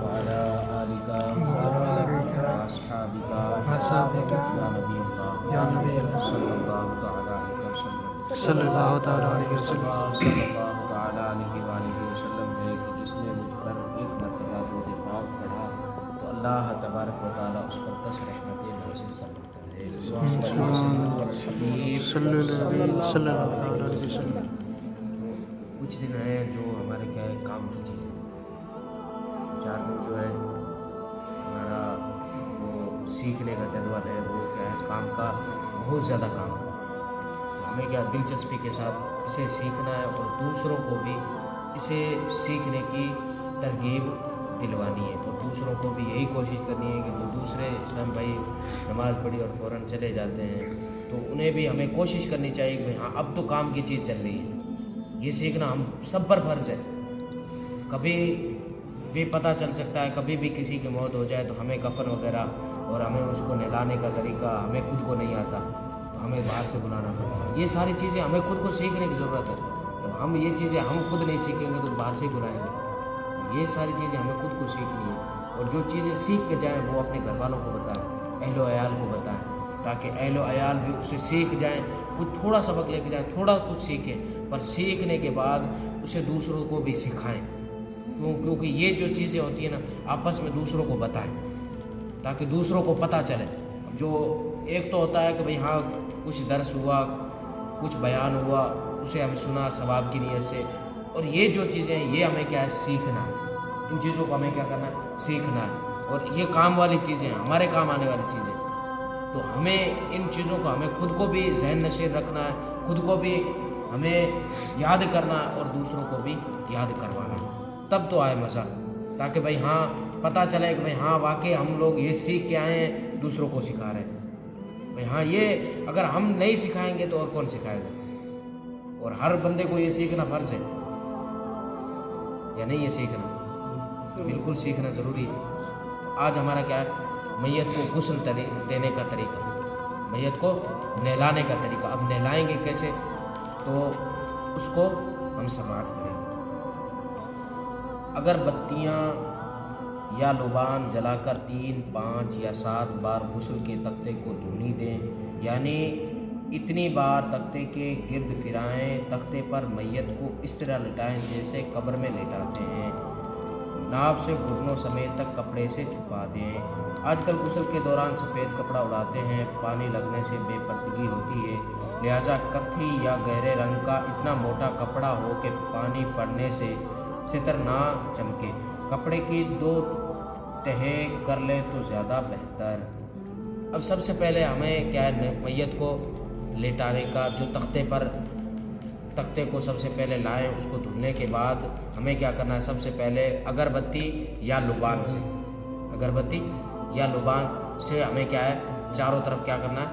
वाला आलिका अस्हाबिका या नबी अल्लाह सल्लल्लाहु तआला अलैहि वसल्लम है कि जिसने मुझ पर एक मरतबा दुरूद पाक पढ़ा तो अल्लाह तबारक व तआला उस पर 10 रहमतें नाज़िल फरमाता है। कुछ दिन है जो हमारे क्या है काम की चीज़ें, 4 दिन जो है हमारा वो सीखने का जदवल है, वो क्या है काम का बहुत ज़्यादा काम है। हमें क्या दिलचस्पी के साथ इसे सीखना है और दूसरों को भी इसे सीखने की तरगीब दिलवानी है और दूसरों को भी यही कोशिश करनी है कि जो दूसरे इस्लाम भाई नमाज़ पढ़ी और फ़ौरन चले जाते हैं तो उन्हें भी हमें कोशिश करनी चाहिए कि भाई हाँ अब तो काम की चीज़ चल रही है, ये सीखना हम सब पर फ़र्ज़ है। कभी भी पता चल सकता है, कभी भी किसी की मौत हो जाए तो हमें कफन वगैरह और हमें उसको नहलाने का तरीका हमें खुद को नहीं आता तो हमें बाहर से बुलाना पड़ता है। ये सारी चीज़ें हमें खुद को सीखने की ज़रूरत है। जब हम ये चीज़ें हम खुद नहीं सीखेंगे तो बाहर से बुलाएंगे। ये सारी चीज़ें हमें खुद को सीखनी है और जो चीज़ें सीख के जाएँ वो अपने घर वालों को बताएँ, अहलो अयाल को बताएँ, ताकि अहलो अयाल भी उससे सीख जाएँ, कुछ थोड़ा सबक लेके जाएँ, थोड़ा कुछ सीखें, पर सीखने के बाद उसे दूसरों को भी सिखाएं। क्योंकि ये जो चीज़ें होती हैं ना आपस में दूसरों को बताएं ताकि दूसरों को पता चले। जो एक तो होता है कि भाई हाँ कुछ दर्स हुआ, कुछ बयान हुआ, उसे हम सुना सवाब की नीयत से, और ये जो चीज़ें हैं ये हमें क्या है सीखना है। इन चीज़ों को हमें क्या करना है सीखना है और ये काम वाली चीज़ें हैं, हमारे काम आने वाली चीज़ें। तो हमें इन चीज़ों को हमें खुद को भी जहन नशीर रखना है, खुद को भी हमें याद करना है और दूसरों को भी याद करवाना है, तब तो आए मज़ा। ताकि भाई हाँ पता चले कि भाई हाँ वाकई हम लोग ये सीख के आए हैं, दूसरों को सिखा रहे हैं। भाई हाँ ये अगर हम नहीं सिखाएंगे तो और कौन सिखाएगा। और हर बंदे को ये सीखना फ़र्ज़ है या नहीं, ये सीखना बिल्कुल सीखना ज़रूरी है। आज हमारा क्या है मैयत को गुस्ल देने का तरीका, मैयत को नहलाने का तरीका। अब नहलाएंगे कैसे तो उसको हम समाप्त करें। अगरबत्तियाँ या लुबान जलाकर 3, 5 या 7 बार गुस्ल के तख्ते को धुनी दें, यानी इतनी बार तख्ते के गिर्द फिराएं। तख्ते पर मैयत को इस तरह लिटाएं जैसे कब्र में लेटाते हैं। नाव से घुटनों समेत तक कपड़े से छुपा दें। आजकल गुस्ल के दौरान सफ़ेद कपड़ा उड़ाते हैं, पानी लगने से बेपर्दगी होती है, लिहाजा कत्थी या गहरे रंग का इतना मोटा कपड़ा हो कि पानी पड़ने से सितर ना चमके। कपड़े की 2 तहें कर लें तो ज़्यादा बेहतर। अब सबसे पहले हमें क्या है मैयत को लेटाने का जो तख्ते को सबसे पहले लाएं, उसको धुलने के बाद हमें क्या करना है सबसे पहले अगरबत्ती या लुबान से हमें क्या है चारों तरफ क्या करना है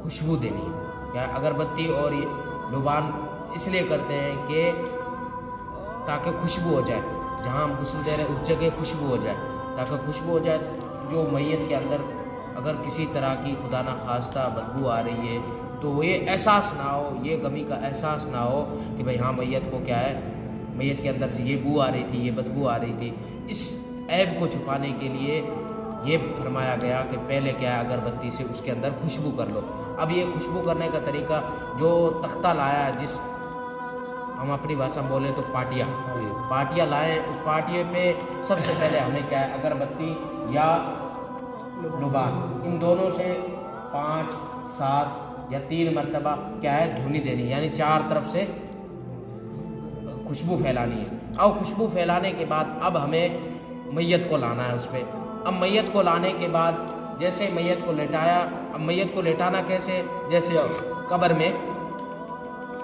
खुशबू देनी है। क्या अगरबत्ती और लुबान इसलिए करते हैं कि ताकि खुशबू हो जाए, जहाँ हम गुस्ल दे रहे हैं उस जगह खुशबू हो जाए, ताकि खुशबू हो जाए जो मैयत के अंदर अगर किसी तरह की खुदा ना खास्ता बदबू आ रही है तो ये एहसास ना हो, ये गमी का एहसास ना हो कि भाई हाँ मैयत को क्या है मैयत के अंदर से ये बू आ रही थी, ये बदबू आ रही थी। इस ऐब को छुपाने के लिए ये फरमाया गया कि पहले क्या है अगरबत्ती से उसके अंदर खुशबू कर लो। अब ये खुशबू करने का तरीका जो तख्ता लाया है, जिस हम अपनी भाषा में बोले तो पाटिया लाएं, उस पाटिये पे सबसे पहले हमें क्या है अगरबत्ती या लुबान इन दोनों से 5, 7 या 3 मरतबा क्या है धुनी देनी, यानी 4 तरफ से खुशबू फैलानी है। अब खुशबू फैलाने के बाद अब हमें मैयत को लाना है उस पर। अब मैयत को लाने के बाद जैसे मैयत को लेटाया, अब मैयत को लेटाना कैसे, जैसे कब्र में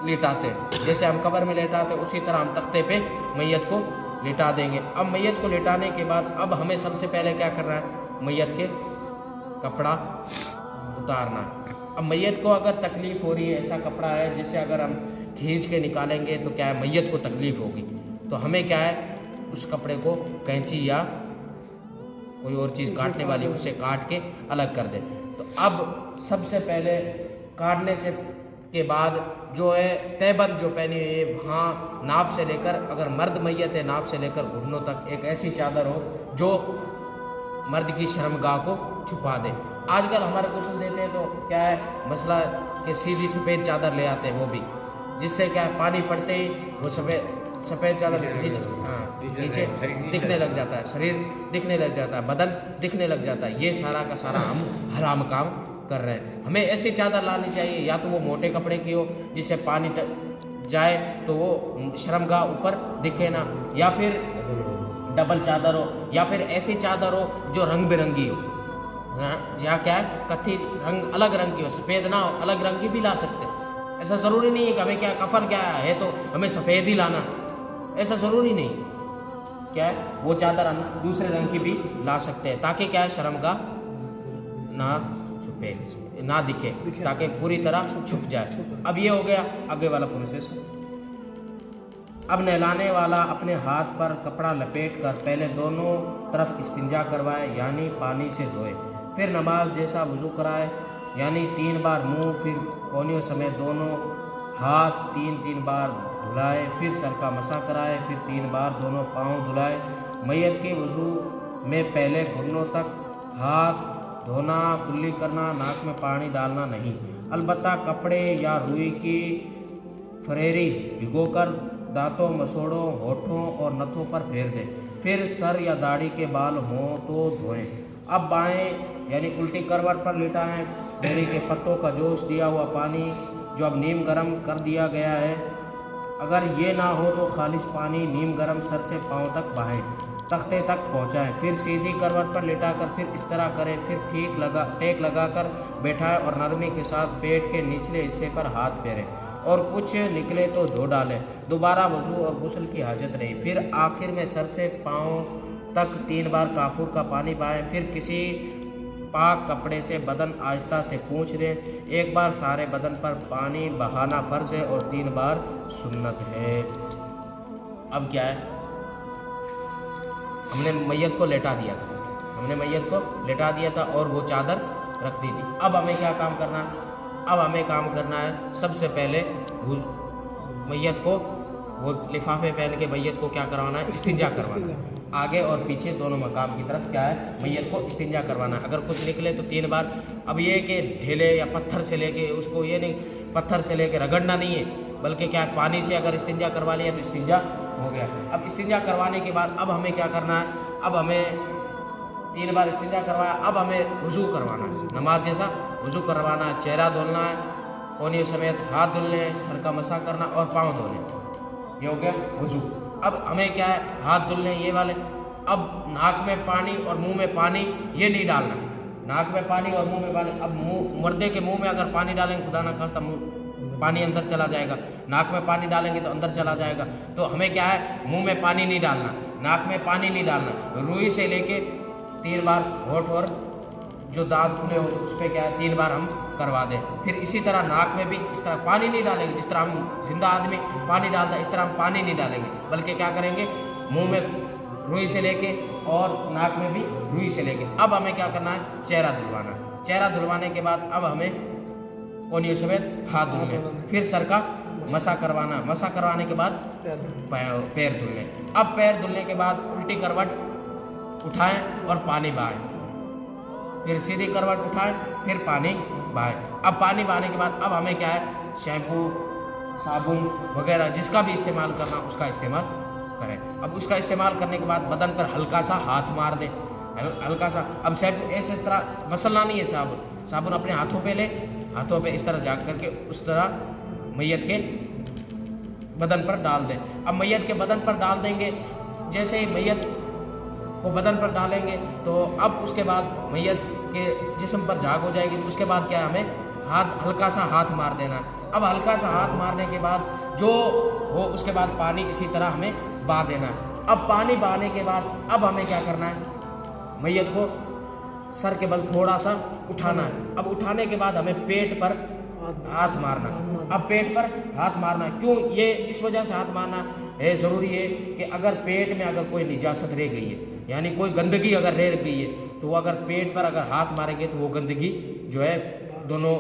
लेटाते, जैसे हम कब्र में लेटाते उसी तरह हम तख्ते पे मैयत को लेटा देंगे। अब मैयत को लेटाने के बाद अब हमें सबसे पहले क्या करना है मैयत के कपड़ा उतारना है। अब मैयत को अगर तकलीफ़ हो रही है, ऐसा कपड़ा है जिससे अगर हम खींच के निकालेंगे तो क्या है मैयत को तकलीफ़ होगी, तो हमें क्या है उस कपड़े को कैंची या कोई और चीज़ काटने वाली उससे काट के अलग कर दें। तो अब सबसे पहले काटने से के बाद जो है तहबंद जो पहनी हुई है वहाँ नाप से लेकर, अगर मर्द मैयत है, नाप से लेकर घुटनों तक एक ऐसी चादर हो जो मर्द की शर्मगाह को छुपा दे। आजकल हमारे गुस्ल देते हैं तो क्या है मसला कि सीधी सफ़ेद चादर ले आते हैं, वो भी जिससे क्या है पानी पड़ते ही वो सफ़ेद चादर नीचे दिखने लग जाता है, शरीर दिखने लग जाता है, बदन दिखने लग जाता है। ये सारा का सारा हम हराम काम कर रहे हैं। हमें ऐसी चादर लानी चाहिए, या तो वो मोटे कपड़े की हो जिससे पानी जाए तो वो शर्मगाह ऊपर दिखे ना, या फिर डबल चादर हो, या फिर ऐसी चादर हो जो रंग बिरंगी हो। या क्या है कत्थी रंग अलग रंग की हो, सफ़ेद ना हो, अलग रंग की भी ला सकते हैं। ऐसा ज़रूरी नहीं है कि हमें क्या कफन क्या है तो हमें सफ़ेद ही लाना, ऐसा ज़रूरी नहीं। क्या है वो चादर हम दूसरे रंग की भी ला सकते हैं ताकि क्या है शर्मगाह ना छुपे, ना दिखे, ताकि पूरी तरह छुप जाए। अब ये हो गया आगे वाला प्रोसेस। अब नहलाने वाला अपने हाथ पर कपड़ा लपेट कर पहले दोनों तरफ इस्तिंजा करवाए, यानी पानी से धोए, फिर नमाज जैसा वुज़ू कराए, यानी 3 बार मुंह, फिर कोहनियों समेत दोनों हाथ 3-3 बार धुलाए, फिर सर का मसा कराए, फिर 3 बार दोनों पाँव धुलाए। मैयत के वुज़ू में पहले घुटनों तक हाथ धोना, कुल्ली करना, नाक में पानी डालना नहीं। अलबत्ता कपड़े या रुई की फरेरी भिगोकर दांतों, मसोड़ों, होठों और नथों पर फेर दें। फिर सर या दाढ़ी के बाल हों तो धोएं। अब बाएं यानी उल्टी करवट पर लिटाएं। बेरी के पत्तों का जोश दिया हुआ पानी जो अब नीम गर्म कर दिया गया है, अगर ये ना हो तो खालिश पानी नीम गर्म सर से पाँव तक बहाएं, तख्ते तक पहुंचाएं। फिर सीधी करवट पर लेटाकर फिर इस तरह करें, फिर टेक लगाकर बैठाएं और नरमी के साथ पेट के निचले हिस्से पर हाथ फेरें और कुछ निकले तो धो डालें। दोबारा वज़ू और गुस्ल की हाजत नहीं। फिर आखिर में सर से पाँव तक 3 बार काफूर का पानी बहाएं। फिर किसी पाक कपड़े से बदन आहिस्ता से पोंछ दें। 1 बार सारे बदन पर पानी बहाना फ़र्ज है और 3 बार सुन्नत है। अब क्या है, हमने मैयत को लेटा दिया था, और वो चादर रख दी थी। अब हमें क्या काम करना है? अब हमें काम करना है सबसे पहले मैयत को वो लिफाफे पहन के मैयत को क्या करवाना है? इस्तिंजा करवाना है। आगे और पीछे दोनों मकाम की तरफ क्या है मैयत को इस्तिंजा करवाना है। अगर कुछ निकले तो 3 बार। अब ये कि ढेले या पत्थर से लेके उसको, ये नहीं पत्थर से लेके रगड़ना नहीं है, बल्कि क्या है पानी से अगर इस्तिंजा करवा लिया तो इस्तिंजा हो गया। अब इस्तिंजा करवाने के बाद अब हमें क्या करना है? अब हमें 3 बार इस्तिंजा करवाया, अब हमें वुज़ू करवाना है, नमाज जैसा वुज़ू करवाना है। चेहरा धुलना है, कोहनियों समेत हाथ धुलने, सर का मसा करना और पाँव धोने। ये हो गया वुज़ू। अब हमें क्या है? हाथ धुलने ये वाले। अब नाक में पानी और मुंह में पानी ये नहीं डालना, नाक में पानी और मुंह में पानी। अब मुर्दे के मुंह में अगर पानी डालेंगे खुदा ना खास्ता पानी अंदर चला जाएगा, नाक में पानी डालेंगे तो अंदर चला जाएगा। तो हमें क्या है? मुंह में पानी नहीं डालना, नाक में पानी नहीं डालना। रुई से लेके 3 बार होठ और जो दांत खुले हो तो उस पर क्या है 3 बार हम करवा दें। फिर इसी तरह नाक में भी इस तरह पानी नहीं डालेंगे, जिस तरह हम जिंदा आदमी पानी डालता है इस तरह हम पानी नहीं डालेंगे, बल्कि क्या करेंगे? मुंह में रुई से लेके और नाक में भी रुई से लेके। अब हमें क्या करना है? चेहरा धुलवाना। चेहरा धुलवाने के बाद अब हमें कोहनियों समेत हाथ धुलने, फिर सर का मसा करवाना। मसा करवाने के बाद पैर धुलने। अब पैर धुलने के बाद उल्टी करवट उठाएं और पानी बहाएं, फिर सीधी करवट उठाएं, फिर पानी बहाएं। अब पानी बहाने के बाद अब हमें क्या है? शैम्पू, साबुन वगैरह जिसका भी इस्तेमाल करना उसका इस्तेमाल करें। अब उसका इस्तेमाल करने के बाद बदन पर हल्का सा हाथ मार दें, हल्का सा। अब शैम्पू ऐसे तरह मसलना नहीं है, साबुन अपने हाथों पे ले, हाथों पे इस तरह जा करके उस तरह मैयत के बदन पर डाल दें। अब मैयत के बदन पर डाल देंगे, जैसे ही मैयत को बदन पर डालेंगे तो अब उसके बाद मैयत के जिस्म पर झाग हो जाएगी। तो उसके बाद क्या है? हमें हल्का सा हाथ मार देना। अब हल्का सा हाथ मारने के बाद जो हो उसके बाद पानी इसी तरह हमें बहा देना। अब पानी बहाने के बाद अब हमें क्या करना है? मैयत को सर के बल थोड़ा सा उठाना है। अब उठाने के बाद हमें पेट पर हाथ मारना। अब पेट पर हाथ मारना क्यों? ये इस वजह से हाथ मारना है ज़रूरी है कि अगर पेट में अगर कोई निजासत रह गई है, यानी कोई गंदगी अगर रह गई है, तो वो अगर पेट पर अगर हाथ मारेंगे तो वो गंदगी जो है दोनों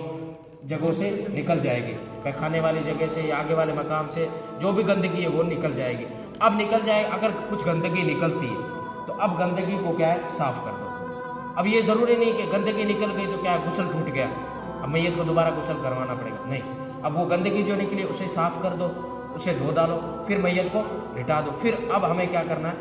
जगहों से निकल जाएगी, पैखाने वाली जगह से या आगे वाले मकाम से जो भी गंदगी है वो निकल जाएगी। अब निकल जाए, अगर कुछ गंदगी निकलती है तो अब गंदगी को क्या है, साफ कर दो। अब ये ज़रूरी नहीं कि गंदगी निकल गई तो क्या है, गुस्ल टूट गया, अब मैयत को दोबारा गुस्ल करवाना पड़ेगा, नहीं। अब वो गंदगी जो निकली उसे साफ कर दो, उसे धो डालो, फिर मैयत को लिटा दो। फिर अब हमें क्या करना है,